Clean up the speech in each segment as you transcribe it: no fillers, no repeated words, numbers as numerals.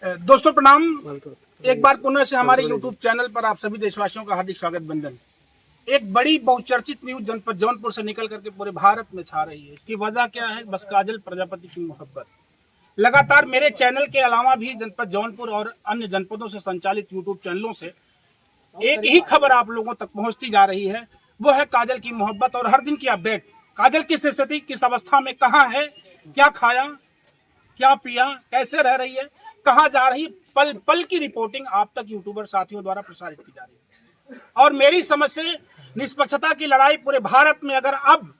दोस्तों प्रणाम। एक बार पुनः से हमारे YouTube चैनल पर आप सभी देशवासियों का हार्दिक स्वागत बंदन। एक बड़ी बहुचर्चित न्यूज जनपद जौनपुर से निकल करके पूरे भारत में छा रही है। इसकी वजह क्या है? बस काजल प्रजापति की मोहब्बत। लगातार मेरे चैनल के अलावा भी जनपद जौनपुर और अन्य जनपदों से संचालित YouTube चैनलों से एक ही खबर आप लोगों तक पहुंचती जा रही है, वो है काजल की मोहब्बत और हर दिन की अपडेट। काजल किस स्थिति, किस अवस्था में, कहाँ है, क्या खाया, क्या पिया, कैसे रह रही है, कहाँ जा रही, पल पल की रिपोर्टिंग आप तक यूट्यूबर साथियों द्वारा प्रसारित की जा रही है। और मेरी समझ से निष्पक्षता की लड़ाई पूरे भारत में अगर अब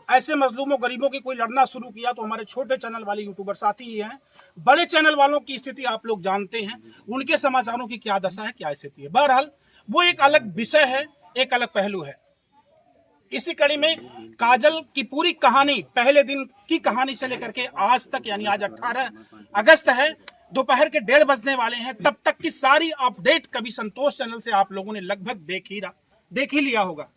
ऐसे मजलूमों गरीबों की कोई लड़ना शुरू किया तो हमारे छोटे चैनल वाले यूट्यूबर साथी ही हैं। बड़े चैनल वालों की स्थिति आप लोग जानते हैं, उनके समाचारों की क्या दशा है, क्या स्थिति है। बहरहाल वो एक अलग विषय है, एक अलग पहलू है। इसी कड़ी में काजल की पूरी कहानी, पहले दिन की कहानी से लेकर के आज तक, यानी आज 18 अगस्त है, दोपहर के 1:30 बजने वाले हैं, तब तक की सारी अपडेट कभी संतोष चैनल से आप लोगों ने लगभग देख ही लिया होगा।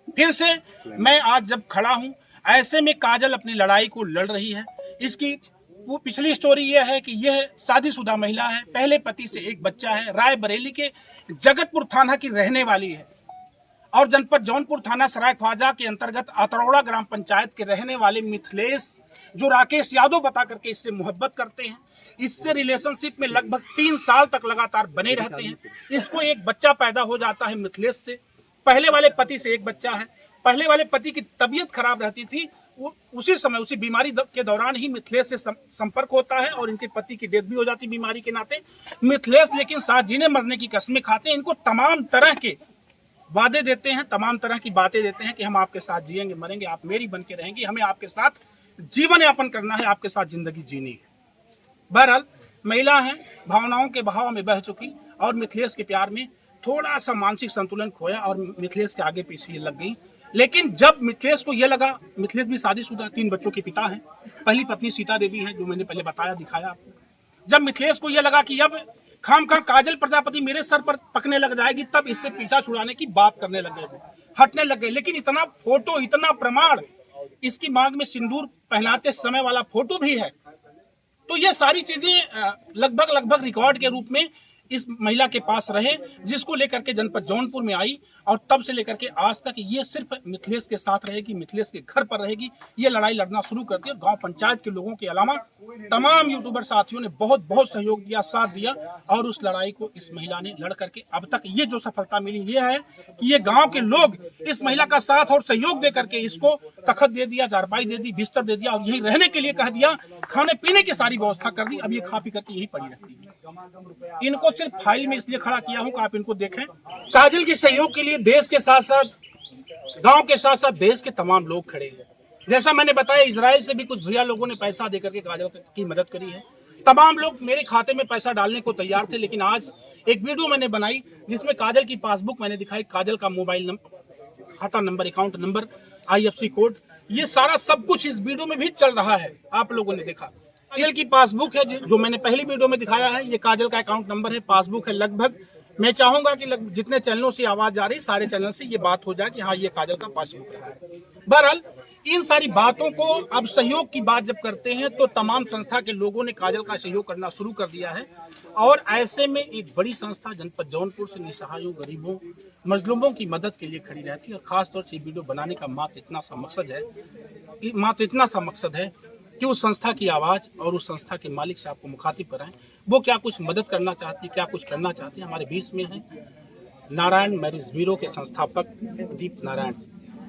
फिर से मैं आज जब खड़ा हूं, ऐसे में काजल अपनी लड़ाई को लड़ रही है। इसकी वो पिछली स्टोरी यह है कि यह शादीशुदा महिला है, पहले पति से एक बच्चा है, रायबरेली के जगतपुर थाना की रहने वाली है और जनपद जौनपुर थाना सराय ख्वाजा के अंतर्गत अतरौड़ा ग्राम पंचायत के रहने वाले मिथिलेश, जो राकेश यादव बता करके इससे मोहब्बत करते हैं, इससे रिलेशनशिप में लगभग 3 साल तक लगातार बने रहते हैं। इसको एक बच्चा पैदा हो जाता है मिथिलेश से। पहले वाले पति से एक बच्चा है। पहले वाले पति की तबीयत खराब रहती थी, उसी समय उसी बीमारी के दौरान ही मिथिलेश से संपर्क होता है और इनके पति की डेथ भी हो जाती बीमारी के नाते। मिथिलेश लेकिन साथ जीने मरने की कसमें खाते हैं, इनको तमाम तरह के वादे देते हैं, तमाम तरह की बातें देते हैं कि हम आपके साथ जिएंगे मरेंगे, आप मेरी बन के रहेंगी, हमें आपके साथ जीवन यापन करना है, आपके साथ जिंदगी जीनी है। बहरहाल महिला है, भावनाओं के बहाव में बह चुकी और मिथिलेश के प्यार में थोड़ा सा मानसिक संतुलन खोया और मिथिलेश के आगे पीछे लग गई। लेकिन जब मिथिलेश को यह लगा, मिथिलेश भी शादीशुदा 3 बच्चों के पिता हैं, पहली पत्नी सीता देवी है, जो मैंने पहले बताया दिखाया आपको। जब मिथिलेश को यह लगा कि अब खामखा काजल प्रजापति मेरे सर पर पकने लग जाएगी, तब इससे पीछा छुड़ाने की बात करने लग गए, हटने लग गए। लेकिन इतना फोटो, इतना प्रमाण, इसकी मांग में सिंदूर पहनाते समय वाला फोटो भी है, तो ये सारी चीजें लगभग रिकॉर्ड के रूप में इस महिला के पास रहे, जिसको लेकर के जनपद जौनपुर में आई और तब से लेकर के आज तक ये सिर्फ मिथिलेश के साथ रहेगी, मिथिलेश के घर पर रहेगी। ये लड़ाई लड़ना शुरू करती है। गांव पंचायत के लोगों के अलावा तमाम यूट्यूबर साथियों ने बहुत सहयोग दिया, साथ दिया और उस लड़ाई को इस महिला ने लड़ करके अब तक ये जो सफलता मिली ये है कि ये गाँव के लोग इस महिला का साथ और सहयोग दे करके इसको तखत दे दिया, चारपाई दे दी, बिस्तर दे दिया और यही रहने के लिए कह दिया, खाने पीने की सारी व्यवस्था कर दी। अब ये खा पी करके यही पड़ी रहती है। इनको सिर्फ फाइल में इसलिए खड़ा किया हूं कि आप इनको देखें। काजल के सहयोग के लिए देश के साथ साथ, गांव के साथ साथ देश के तमाम लोग खड़े हैं। जैसा मैंने बताया, इजराइल से भी कुछ भैया लोगों ने पैसा देकर के काजल की मदद करी है। तमाम लोग मेरे खाते में पैसा डालने को तैयार थे, लेकिन आज एक वीडियो मैंने बनाई जिसमें काजल की पासबुक मैंने दिखाई, काजल का मोबाइल नंबर, खाता number, account number, IFC code, ये सारा सब कुछ इस वीडियो में भी चल रहा है। आप लोगों ने देखा काजल की पासबुक है जो मैंने पहली वीडियो में दिखाया है, ये काजल का अकाउंट नंबर है, पासबुक है। लगभग मैं चाहूंगा कि जितने चैनलों से आवाज आ रही, सारे चैनल से ये बात हो जाए कि हाँ, ये काजल का पासबुक है। बहरहाल इन सारी बातों को अब सहयोग की बात जब करते हैं तो तमाम संस्था के लोगों ने काजल का सहयोग करना शुरू कर दिया है और ऐसे में एक बड़ी संस्था जनपद जौनपुर से निसहायों, गरीबों, मजलूमों की मदद के लिए खड़ी रहती है। और खासतौर से वीडियो बनाने का मात्र इतना सा मकसद है कि उस संस्था की आवाज और उस संस्था के मालिक से आपको मुखातिब कराएं। वो क्या कुछ मदद करना चाहती है, क्या कुछ करना चाहती है। हमारे बीच में है नारायण मैरिज ब्यूरो के संस्थापक दीप नारायण।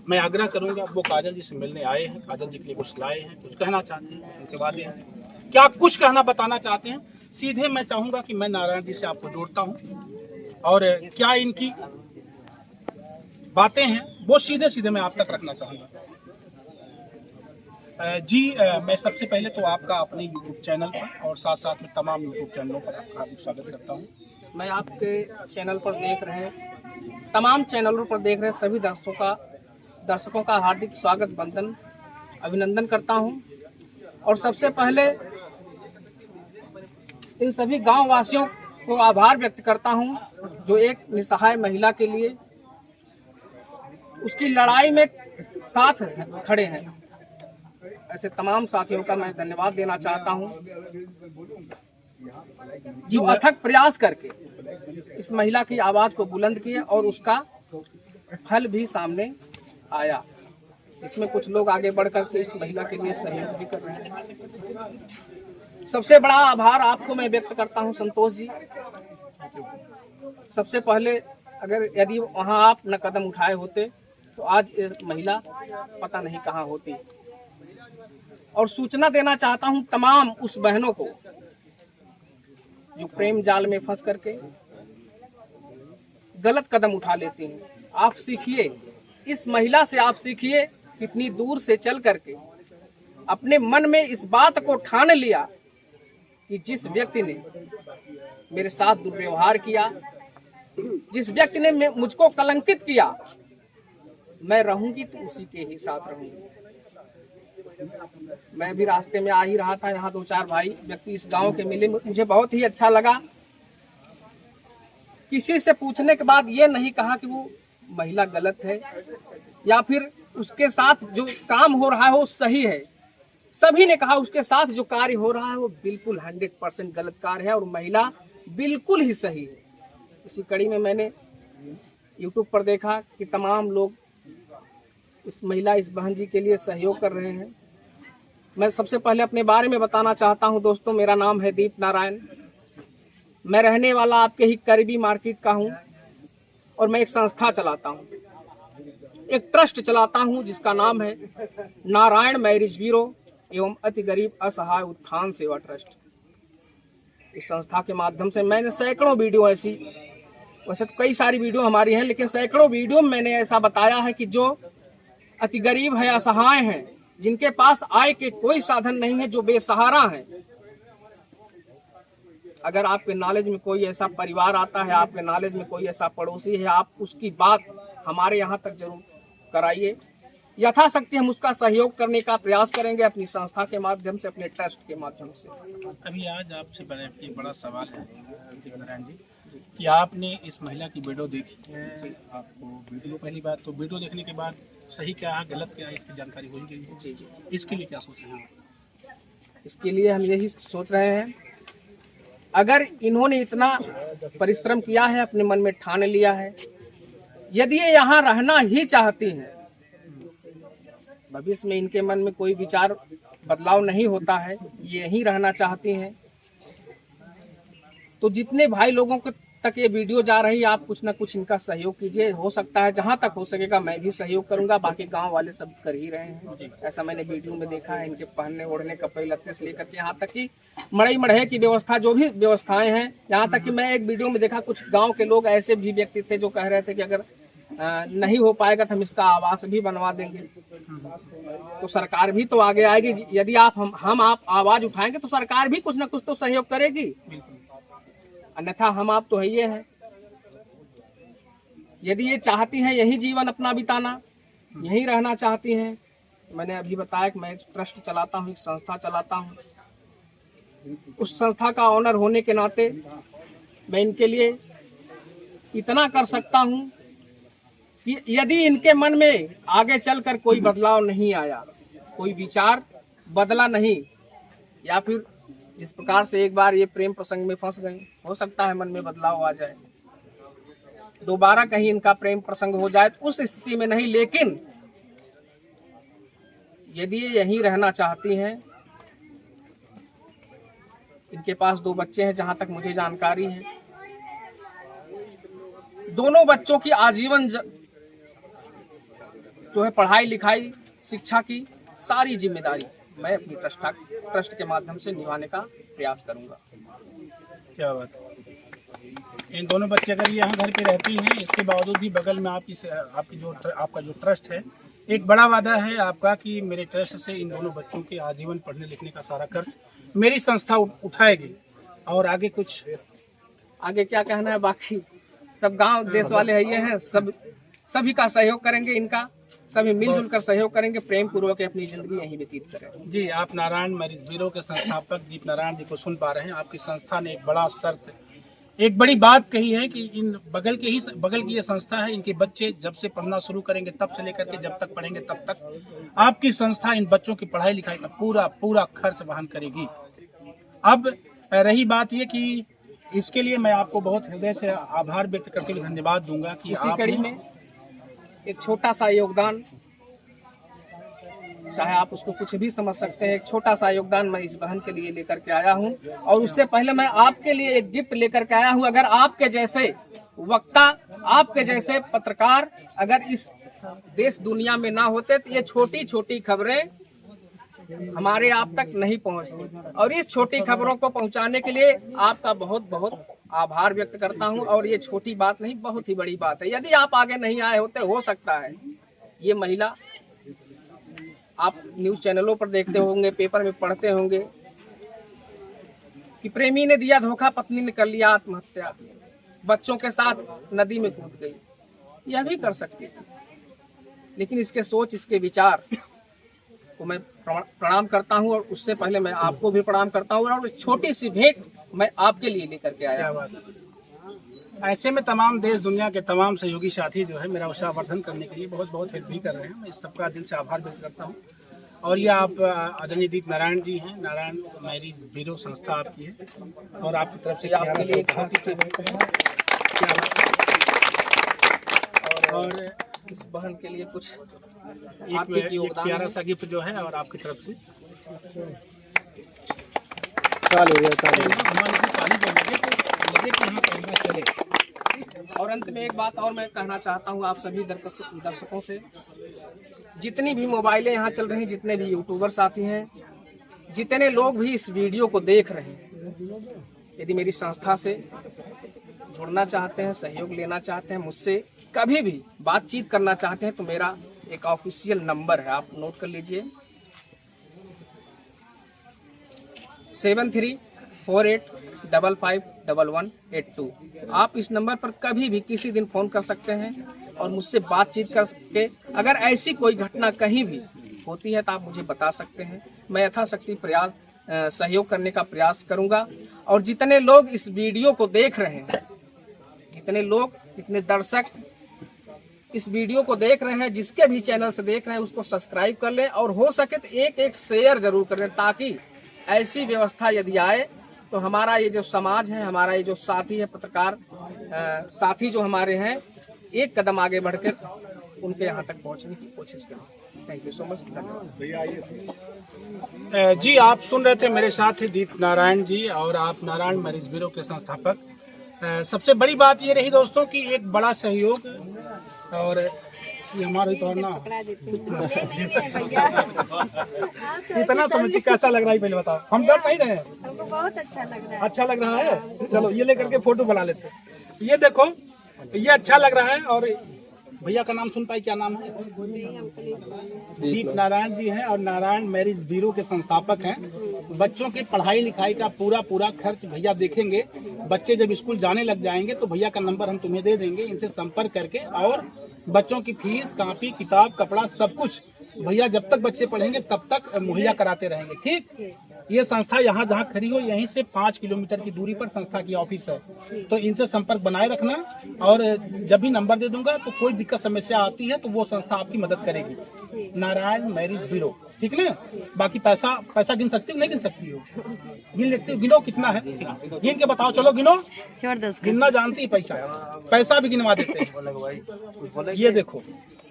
मैं आग्रह करूंगा, वो काजल जी से मिलने आए हैं, काजल जी के लिए कुछ लाए हैं, कुछ कहना चाहते हैं, उनके वादे हैं, क्या कुछ कहना बताना चाहते हैं। सीधे मैं चाहूंगा कि मैं नारायण जी से आपको जोड़ता हूं और क्या इनकी बातें हैं वो सीधे मैं आप तक रखना चाहूंगा। जी, मैं सबसे पहले तो आपका अपने YouTube चैनल पर और साथ साथ में तमाम YouTube चैनलों पर आपका स्वागत करता हूँ। मैं आपके चैनल पर देख रहे हैं, तमाम चैनलों पर देख रहे सभी दर्शकों का हार्दिक स्वागत, बंदन, अभिनंदन करता हूं। और सबसे पहले इन सभी गांव वासियों को आभार व्यक्त करता हूं जो एक निसहाय महिला के लिए उसकी लड़ाई में साथ खड़े हैं। ऐसे तमाम साथियों का मैं धन्यवाद देना चाहता हूं। जो अथक प्रयास करके इस महिला की आवाज को बुलंद किए और उसका फल भी सामने आया। इसमें कुछ लोग आगे बढ़कर के इस महिला के लिए सहयोग भी कर रहे हैं। सबसे बड़ा आभार आपको मैं व्यक्त करता हूं संतोष जी। सबसे पहले अगर यदि वहां आप न कदम उठाए होते तो आज ये महिला पता नहीं कहां होती। और सूचना देना चाहता हूं तमाम उस बहनों को जो प्रेम जाल में फंस करके गलत कदम उठा लेती हैं। आप सीखिए, इस महिला से आप सीखिए, कितनी दूर से चल करके अपने मन में इस बात को ठान लिया कि जिस व्यक्ति ने मेरे साथ दुर्व्यवहार किया, जिस व्यक्ति ने मुझको कलंकित किया, मैं रहूंगी तो उसी के ही साथ रहूंगी। मैं भी रास्ते में आ ही रहा था, यहाँ 2-4 भाई व्यक्ति इस गांव के मिले, मुझे बहुत ही अच्छा लगा। किसी से पूछने के बाद ये नहीं कहा कि वो महिला गलत है या फिर उसके साथ जो काम हो रहा है वो सही है। सभी ने कहा उसके साथ जो कार्य हो रहा है वो बिल्कुल 100% गलत कार्य है और महिला बिल्कुल ही सही है। इसी कड़ी में मैंने YouTube पर देखा कि तमाम लोग इस महिला, इस बहन जी के लिए सहयोग कर रहे हैं। मैं सबसे पहले अपने बारे में बताना चाहता हूं दोस्तों। मेरा नाम है दीप नारायण। मैं रहने वाला आपके ही करीबी मार्केट का हूं और मैं एक संस्था चलाता हूं, एक ट्रस्ट चलाता हूं जिसका नाम है नारायण मैरिज ब्यूरो एवं अति गरीब असहाय उत्थान सेवा ट्रस्ट। इस संस्था के माध्यम से मैंने सैकड़ों वीडियो ऐसी, वैसे तो कई सारी वीडियो हमारी हैं, लेकिन सैकड़ों वीडियो में मैंने ऐसा बताया है कि जो अति गरीब है, असहाय हैं, जिनके पास आय के कोई साधन नहीं है, जो बेसहारा हैं, अगर आपके नॉलेज में कोई ऐसा परिवार आता है, आपके नॉलेज में कोई ऐसा पड़ोसी है, आप उसकी बात हमारे यहाँ तक जरूर कराइए। यथाशक्ति हम उसका सहयोग करने का प्रयास करेंगे अपनी संस्था के माध्यम से, अपने ट्रस्ट के माध्यम से। अभी आज आपसे एक बड़ा सवाल है दीप नारायण जी कि आपने इस महिला की वीडियो देखी है। आपको वीडियो, पहली बात तो वीडियो देखने के बाद सही क्या है, गलत क्या है, इसकी जानकारी हो गई है। जी जी। इसके लिए क्या सोच रहे हैं? इसके लिए हम यही सोच रहे हैं, अगर इन्होंने इतना परिश्रम किया है, अपने मन में ठान लिया है, यदि ये यहाँ रहना ही चाहती हैं, भविष्य में इनके मन में कोई विचार बदलाव नहीं होता है, ये यहीं रहना चाहती हैं, तो जितने भाई लोगों को तक ये वीडियो जा रही है, आप कुछ ना कुछ इनका सहयोग कीजिए। हो सकता है जहां तक हो सकेगा मैं भी सहयोग करूंगा, बाकी गांव वाले सब कर ही रहे हैं। ऐसा मैंने वीडियो में देखा है। इनके पहनने ओढ़ने, कपड़े लत्ते से लेकर के यहाँ तक कि मड़ई मढ़े की व्यवस्था, जो भी व्यवस्थाएं हैं, यहाँ तक कि मैं एक वीडियो में देखा कुछ गाँव के लोग ऐसे भी व्यक्ति थे जो कह रहे थे कि अगर नहीं हो पाएगा तो हम इसका आवास भी बनवा देंगे। तो सरकार भी तो आगे आएगी। यदि आप आवाज उठाएंगे तो सरकार भी कुछ ना कुछ तो सहयोग करेगी, अन्यथा हम आप तो है ये हैं। यदि ये चाहती हैं यही जीवन अपना बिताना, यहीं रहना चाहती हैं, मैंने अभी बताया कि मैं एक ट्रस्ट चलाता हूँ, एक संस्था चलाता हूँ। उस संस्था का ऑनर होने के नाते मैं इनके लिए इतना कर सकता हूँ कि यदि इनके मन में आगे चलकर कोई बदलाव नहीं आया, कोई विचार बदला नहीं, या फिर जिस प्रकार से एक बार ये प्रेम प्रसंग में फंस गए, हो सकता है मन में बदलाव आ जाए, दोबारा कहीं इनका प्रेम प्रसंग हो जाए, तो उस स्थिति में नहीं। लेकिन यदि ये यहीं रहना चाहती हैं, इनके पास 2 बच्चे हैं जहां तक मुझे जानकारी है, दोनों बच्चों की आजीवन जो है पढ़ाई लिखाई, शिक्षा की सारी जिम्मेदारी मैं अपनी ट्रस्ट के माध्यम से निभाने का प्रयास करूंगा। क्या बात है। इन दोनों बच्चे अगर यहाँ घर पे रहती हैं, इसके बावजूद भी बगल में आपका जो ट्रस्ट है, एक बड़ा वादा है आपका कि मेरे ट्रस्ट से इन दोनों बच्चों के आजीवन पढ़ने लिखने का सारा खर्च मेरी संस्था उठाएगी। और आगे कुछ आगे क्या कहना है, बाकी सब गांव देश वाले है ये हैं, सभी का सहयोग करेंगे, इनका सभी मिलजुल कर सहयोग करेंगे, प्रेम पूर्वक अपनी जिंदगी यहीं व्यतीत करें। जी, आप नारायण मैरिज ब्यूरो के संस्थापक दीप नारायण जी को सुन पा रहे हैं। आपकी संस्था ने एक बड़ा शर्त, एक बड़ी बात कही है कि इन बगल की ये संस्था है, इनके बच्चे जब से पढ़ना शुरू करेंगे तब से लेकर के जब तक पढ़ेंगे तब तक आपकी संस्था इन बच्चों की पढ़ाई लिखाई का पूरा खर्च वहन करेगी। अब रही बात ये कि इसके लिए मैं आपको बहुत हृदय से आभार व्यक्त करके धन्यवाद दूंगा कि इसी आपने कड़ी में एक छोटा सा योगदान, चाहे आप उसको कुछ भी समझ सकते हैं, एक छोटा सा योगदान मैं इस बहन के लिए लेकर के आया हूं। और उससे पहले मैं आपके लिए एक गिफ्ट लेकर के आया हूं। अगर आपके जैसे वक्ता, आपके जैसे पत्रकार अगर इस देश दुनिया में ना होते तो ये छोटी छोटी खबरें हमारे आप तक नहीं पहुंचती। और इस छोटी खबरों को पहुंचाने के लिए आपका बहुत बहुत आभार व्यक्त करता हूं। और ये छोटी बात नहीं, बहुत ही बड़ी बात है। यदि आप आगे नहीं आए होते, हो सकता है ये महिला, आप न्यूज चैनलों पर देखते होंगे, पेपर में पढ़ते होंगे कि प्रेमी ने दिया धोखा, पत्नी ने कर लिया आत्महत्या, बच्चों के साथ नदी में कूद गई। यह भी कर सकती थी, लेकिन इसके सोच, इसके विचार को मैं प्रणाम करता हूं। और उससे पहले मैं आपको भी प्रणाम करता हूं। और छोटी सी भेंट मैं आपके लिए लेकर के आया हूं। ऐसे में तमाम देश दुनिया के तमाम सहयोगी साथी जो है मेरा उत्साहवर्धन करने के लिए बहुत बहुत हेल्प भी कर रहे हैं। मैं इस सबका दिल से आभार व्यक्त करता हूँ। और ये आप आदरणीय दीप नारायण जी हैं, नारायण मैरिज ब्यूरो संस्था आपकी है, और आपकी तरफ से आपके लिए एक छोटी सी भेंट है। और इस बहन के लिए कुछ एक प्यारा सा गिफ्ट जो है और आपकी तरफ से और अंत में एक बात और मैं कहना चाहता हूँ आप सभी दर्शकों से, जितनी भी मोबाइलें यहाँ चल रही हैं, जितने भी यूट्यूबर साथी हैं, जितने लोग भी इस वीडियो को देख रहे हैं, यदि मेरी संस्था से जुड़ना चाहते हैं, सहयोग लेना चाहते हैं, मुझसे कभी भी बातचीत करना चाहते हैं, तो मेरा एक ऑफिशियल नंबर है, आप नोट कर लीजिए, 7348551182। आप इस नंबर पर कभी भी किसी दिन फोन कर सकते हैं और मुझसे बातचीत करके अगर ऐसी कोई घटना कहीं भी होती है तो आप मुझे बता सकते हैं। मैं यथाशक्ति प्रयास सहयोग करने का प्रयास करूंगा। और जितने लोग इस वीडियो को देख रहे हैं, जितने दर्शक इस वीडियो को देख रहे हैं, जिसके भी चैनल से देख रहे हैं, उसको सब्सक्राइब कर लें और हो सके तो एक शेयर जरूर करें, ताकि ऐसी व्यवस्था यदि आए तो हमारा ये जो समाज है, हमारा ये जो साथी है, पत्रकार साथी जो हमारे हैं, एक कदम आगे बढ़कर उनके यहाँ तक पहुँचने की कोशिश करें। Thank you so much. जी, आप सुन रहे थे मेरे साथ ही दीप नारायण जी, और आप नारायण मैरिज ब्यूरो के संस्थापक। सबसे बड़ी बात ये रही दोस्तों कि एक बड़ा सहयोग, और ये हमारे तो ना इतना समझिए कैसा लग रहा है पहले बताओ। हम डर नहीं रहे, हमको बहुत अच्छा लग रहा है। अच्छा लग रहा है, चलो ये लेकर के फोटो बना लेते हैं। ये देखो, ये अच्छा लग रहा है। और भैया का नाम सुन पाई, क्या नाम है? दीप नारायण जी हैं और नारायण मैरिज ब्यूरो के संस्थापक हैं। बच्चों की पढ़ाई लिखाई का पूरा खर्च भैया देखेंगे। बच्चे जब स्कूल जाने लग जाएंगे तो भैया का नंबर हम तुम्हें दे देंगे, इनसे संपर्क करके, और बच्चों की फीस, कॉपी, किताब, कपड़ा, सब कुछ भैया जब तक बच्चे पढ़ेंगे तब तक मुहैया कराते रहेंगे। ठीक, ये संस्था यहाँ जहाँ खड़ी हो, यहीं से 5 किलोमीटर की दूरी पर संस्था की ऑफिस है, तो इनसे संपर्क बनाए रखना। और जब भी नंबर दे दूंगा तो कोई दिक्कत समस्या आती है तो वो संस्था आपकी मदद करेगी। नारायण मैरिज ब्यूरो, ठीक ना? बाकी पैसा गिन सकती हो, नहीं गिन सकती हो? गिन लेते हो? गिनो कितना है, गिन के बताओ। चलो गिनो, गिनना जानती है, पैसा भी गिनवा देते हैं। ये देखो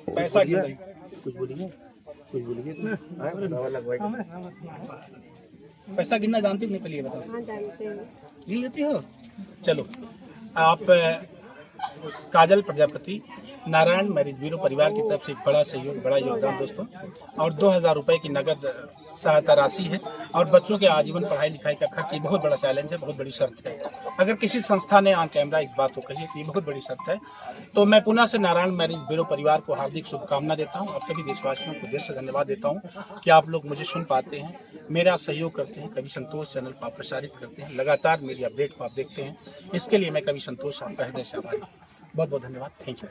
पैसा गिन रही, कुछ बोलिए पैसा गिनना जानती हो नहीं? पहले बताओ। गिन लेती हो? चलो, आप काजल प्रजापति, नारायण मैरिज ब्यूरो परिवार की तरफ से एक बड़ा सहयोग, बड़ा योगदान दोस्तों, और 2000 रुपए की नगद सहायता राशि है। और बच्चों के आजीवन पढ़ाई लिखाई का खर्च, ये बहुत बड़ा चैलेंज है, बहुत बड़ी शर्त है। अगर किसी संस्था ने ऑन कैमरा इस बात को कही तो ये बहुत बड़ी शर्त है। तो मैं पुनः से नारायण मैरिज ब्यूरो परिवार को हार्दिक शुभकामना देता हूँ। आप सभी देशवासियों को दिल से धन्यवाद देता हूँ कि आप लोग मुझे सुन पाते हैं, मेरा सहयोग करते हैं, कभी संतोष चैनल पर प्रसारित करते हैं, लगातार मेरी अपडेट को आप देखते हैं। इसके लिए मैं कभी संतोष आपका हृदय से आभारी हूँ। बहुत बहुत धन्यवाद। Thank you.